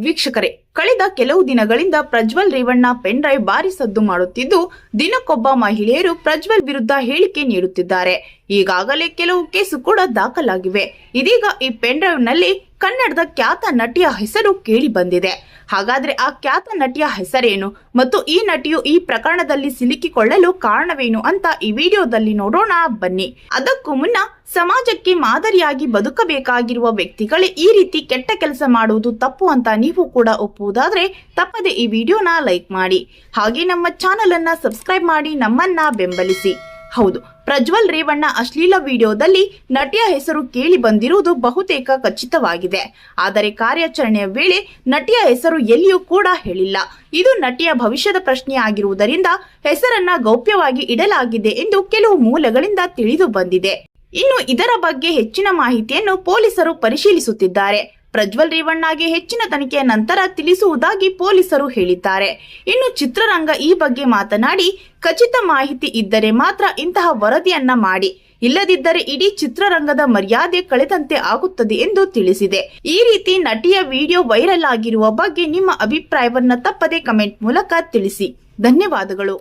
ವೀಕ್ಷಕರೇ, ಕಳೆದ ಕೆಲವು ದಿನಗಳಿಂದ ಪ್ರಜ್ವಲ್ ರೇವಣ್ಣ ಪೆನ್ ಡ್ರೈವ್ ಭಾರಿ ಸದ್ದು ಮಾಡುತ್ತಿದ್ದು, ದಿನಕ್ಕೊಬ್ಬ ಮಹಿಳೆಯರು ಪ್ರಜ್ವಲ್ ವಿರುದ್ಧ ಹೇಳಿಕೆ ನೀಡುತ್ತಿದ್ದಾರೆ. ಈಗಾಗಲೇ ಕೆಲವು ಕೇಸು ಕೂಡ ದಾಖಲಾಗಿವೆ. ಇದೀಗ ಈ ಪೆನ್ ಡ್ರೈವ್ ನಲ್ಲಿ ಕನ್ನಡದ ಖ್ಯಾತ ನಟಿಯ ಹೆಸರು ಕೇಳಿ ಬಂದಿದೆ. ಹಾಗಾದ್ರೆ ಆ ಖ್ಯಾತ ನಟಿಯ ಹೆಸರೇನು ಮತ್ತು ಈ ನಟಿಯು ಈ ಪ್ರಕರಣದಲ್ಲಿ ಸಿಲುಕಿಕೊಳ್ಳಲು ಕಾರಣವೇನು ಅಂತ ಈ ವಿಡಿಯೋದಲ್ಲಿ ನೋಡೋಣ ಬನ್ನಿ. ಅದಕ್ಕೂ ಮುನ್ನ ಸಮಾಜಕ್ಕೆ ಮಾದರಿಯಾಗಿ ಬದುಕಬೇಕಾಗಿರುವ ವ್ಯಕ್ತಿಗಳೇ ಈ ರೀತಿ ಕೆಟ್ಟ ಕೆಲಸ ಮಾಡುವುದು ತಪ್ಪು ಅಂತ ನೀವು ಕೂಡ ಒಪ್ಪುವುದಾದ್ರೆ ತಪ್ಪದೆ ಈ ವಿಡಿಯೋನ ಲೈಕ್ ಮಾಡಿ, ಹಾಗೆ ನಮ್ಮ ಚಾನೆಲ್ ಅನ್ನ ಸಬ್ಸ್ಕ್ರೈಬ್ ಮಾಡಿ ನಮ್ಮನ್ನ ಬೆಂಬಲಿಸಿ. ಹೌದು, ಪ್ರಜ್ವಲ್ ರೇವಣ್ಣ ಅಶ್ಲೀಲ ವಿಡಿಯೋದಲ್ಲಿ ನಟಿಯ ಹೆಸರು ಕೇಳಿ ಬಂದಿರುವುದು ಬಹುತೇಕ ಖಚಿತವಾಗಿದೆ. ಆದರೆ ಕಾರ್ಯಾಚರಣೆಯ ವೇಳೆ ನಟಿಯ ಹೆಸರು ಎಲ್ಲಿಯೂ ಕೂಡ ಹೇಳಿಲ್ಲ. ಇದು ನಟಿಯ ಭವಿಷ್ಯದ ಪ್ರಶ್ನೆಯಾಗಿರುವುದರಿಂದ ಹೆಸರನ್ನ ಗೌಪ್ಯವಾಗಿ ಇಡಲಾಗಿದೆ ಎಂದು ಕೆಲವು ಮೂಲಗಳಿಂದ ತಿಳಿದು ಬಂದಿದೆ. ಇನ್ನು ಇದರ ಬಗ್ಗೆ ಹೆಚ್ಚಿನ ಮಾಹಿತಿಯನ್ನು ಪೊಲೀಸರು ಪರಿಶೀಲಿಸುತ್ತಿದ್ದಾರೆ. ಪ್ರಜ್ವಲ್ ರೇವಣ್ಣಗೆ ಹೆಚ್ಚಿನ ತನಿಖೆಯ ನಂತರ ತಿಳಿಸುವುದಾಗಿ ಪೊಲೀಸರು ಹೇಳಿದ್ದಾರೆ. ಇನ್ನು ಚಿತ್ರರಂಗ ಈ ಬಗ್ಗೆ ಮಾತನಾಡಿ, ಖಚಿತ ಮಾಹಿತಿ ಇದ್ದರೆ ಮಾತ್ರ ಇಂತಹ ವರದಿಯನ್ನ ಮಾಡಿ, ಇಲ್ಲದಿದ್ದರೆ ಇಡೀ ಚಿತ್ರರಂಗದ ಮರ್ಯಾದೆ ಕಳೆದಂತೆ ಆಗುತ್ತದೆ ಎಂದು ತಿಳಿಸಿದೆ. ಈ ರೀತಿ ನಟಿಯ ವಿಡಿಯೋ ವೈರಲ್ ಆಗಿರುವ ಬಗ್ಗೆ ನಿಮ್ಮ ಅಭಿಪ್ರಾಯವನ್ನ ತಪ್ಪದೆ ಕಮೆಂಟ್ ಮೂಲಕ ತಿಳಿಸಿ. ಧನ್ಯವಾದಗಳು.